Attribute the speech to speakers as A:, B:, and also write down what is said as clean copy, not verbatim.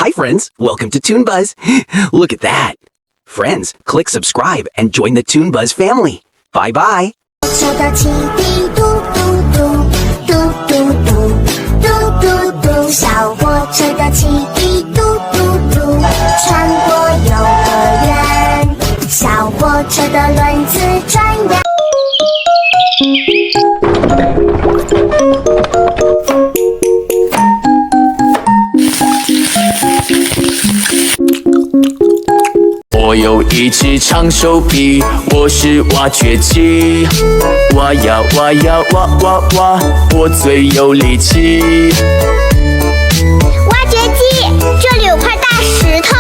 A: Hi, friends. Welcome to Toon Buzz. Look at that. Friends, click subscribe and join the Toon Buzz family. Bye bye.
B: 车的汽笛嘟嘟嘟嘟嘟嘟嘟嘟嘟，小火车的汽笛嘟嘟嘟，穿过游乐园，小火车的轮子转呀。
C: 我有一只长手臂，我是挖掘机，挖呀挖呀挖挖挖，我最有力气。
B: 挖掘机，这里有块大石头，